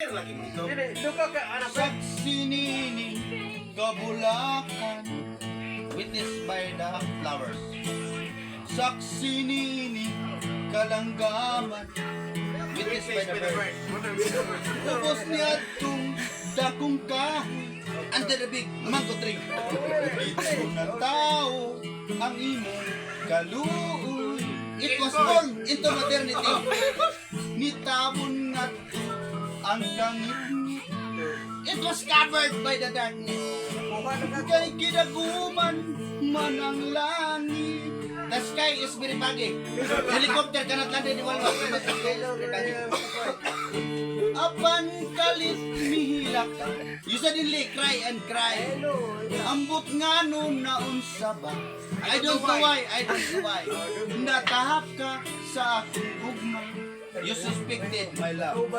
clear lagi mo ito. Saksi nining kabulakan, witness by the flowers. Saksi nining Kalingawan, witness by the bird. Ubos niya itong dakong kahoy under the big mango tree. Ito na tao ang imong kaluoy. It was born into modernity. Nitabon nga to ang langit. It was covered by the darkness. Kay kinaguman man ang langit. The sky is very foggy. Helicopter cannot land anywhere. Apan kalit mihilak, you suddenly cry and cry. Ambot nga nun naunsa ba? I don't know why. Natahap ka sa akong ugma. You suspected my love.